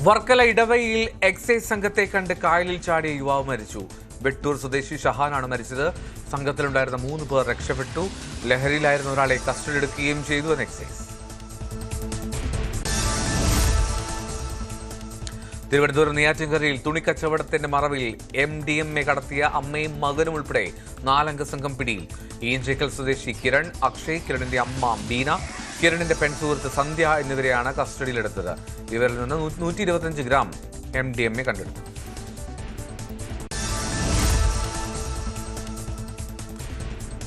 Varkala ഇടവയിൽ excise സംഘത്തെ കണ്ട് കായലിൽ ചാടിയ യുവാവ് മരിച്ചു. വെട്ടൂർ സ്വദേശി ഷഹാനാണ് മരിച്ചത്. സംഘത്തിലുണ്ടായിരുന്ന 3 പേർ രക്ഷപ്പെട്ടു. ലഹരിയിലായിരുന്ന ഒരാളെ കസ്റ്റഡിയിലെടുക്കുകയും ചെയ്തുവെന്ന് എക്സൈസ്. തിരുവനന്തപുരം നെയ്യാറ്റിൻകരയിൽ തുണിക്കച്ചവടത്തിന്റെ മറവിൽ MDMA കടത്തിയ അമ്മയും മകനും ഉൾപ്പെടെ 4 അംഗ സംഘം പിടിയിൽ. ഈഞ്ചേക്കൽ സ്വദേശി കിരൺ, അക്ഷയ്, കിരണിന്റെ അമ്മ ബീന, കിരണിന്റെ പെൺസുഹൃത്ത് സന്ധ്യ എന്നിവരെയാണ് കസ്റ്റഡിയിലെടുത്തത്. ഇവരിൽ നിന്ന് 125 ഗ്രാം MDMA കണ്ടെടുത്തു.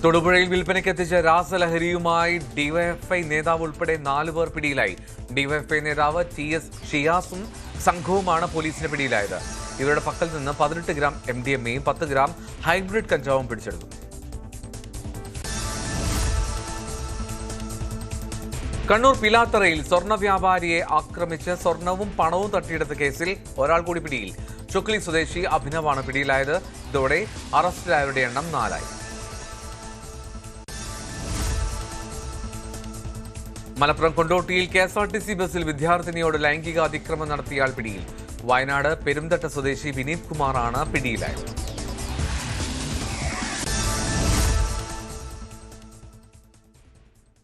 തൊടുപുഴയിൽ വിൽപ്പനയ്ക്കെത്തിച്ച രാസലഹരിയുമായി ഡിവൈഎഫ്ഐ നേതാവ് ഉൾപ്പെടെ 4 പേർ പിടിയിലായി. ഡിവൈഎഫ്ഐ നേതാവ് TS ഷിയാസും സംഘവുമാണ് പോലീസിന്റെ പിടിയിലായത്. ഇവരുടെ പക്കൽ നിന്ന് 18 ഗ്രാം MDMAയും 10 ഗ്രാം ഹൈബ്രിഡ് കഞ്ചാവും പിടിച്ചെടുത്തു. കണ്ണൂർ പിലാത്തറയിൽ സ്വർണ്ണ വ്യാപാരിയെ ആക്രമിച്ച് സ്വർണവും പണവും തട്ടിയെടുത്ത കേസിൽ ഒരാൾ കൂടി പിടിയിൽ. ചൊക്ലി സ്വദേശി അഭിനവാണ് പിടിയിലായത്. ഇതോടെ അറസ്റ്റിലായവരുടെ എണ്ണം 4 ആയി. മലപ്പുറം കൊണ്ടോട്ടിയിൽ KSRTC ബസ്സിൽ വിദ്യാർത്ഥിനിയോട് ലൈംഗിക അതിക്രമം നടത്തിയയാൾ പിടിയിൽ. വയനാട് പെരുന്തട്ട സ്വദേശി വിനീത് കുമാറാണ് പിടിയിലായത്.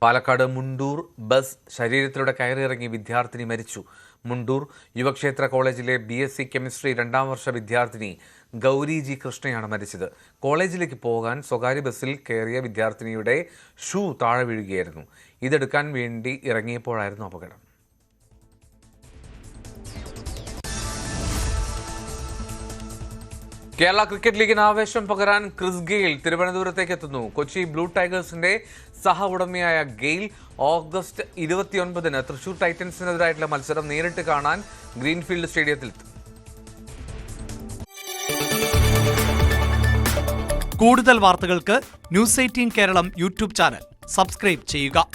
പാലക്കാട് മുണ്ടൂർ ബസ് ശരീരത്തിലൂടെ കയറിയിറങ്ങി വിദ്യാർത്ഥിനി മരിച്ചു. മുണ്ടൂർ യുവക്ഷേത്ര കോളേജിലെ BSc കെമിസ്ട്രി 2ാം വർഷ വിദ്യാർത്ഥിനി ഗൗരി ജി കൃഷ്ണയാണ് മരിച്ചത്. കോളേജിലേക്ക് പോകാൻ സ്വകാര്യ ബസ്സിൽ കയറിയ വിദ്യാർത്ഥിനിയുടെ ഷൂ താഴെ വീഴുകയായിരുന്നു. ഇതെടുക്കാൻ വേണ്ടി ഇറങ്ങിയപ്പോഴായിരുന്നു അപകടം. കേരള ക്രിക്കറ്റ് ലീഗിന് ആവേശം പകരാൻ ക്രിസ് ഗെയിൽ തിരുവനന്തപുരത്തേക്ക് എത്തുന്നു. കൊച്ചി ബ്ലൂ ടൈഗേഴ്സിന്റെ സഹ ഉടമയായ ഗെയിൽ ഓഗസ്റ്റ് 29-ന് തൃശൂർ ടൈറ്റൻസിനെതിരായിട്ടുള്ള മത്സരം നേരിട്ട് കാണാൻ ഗ്രീൻഫീൽഡ് സ്റ്റേഡിയത്തിലെത്തും. കൂടുതൽ വാർത്തകൾക്ക് News 18 Keralam YouTube channel subscribe ചെയ്യുക.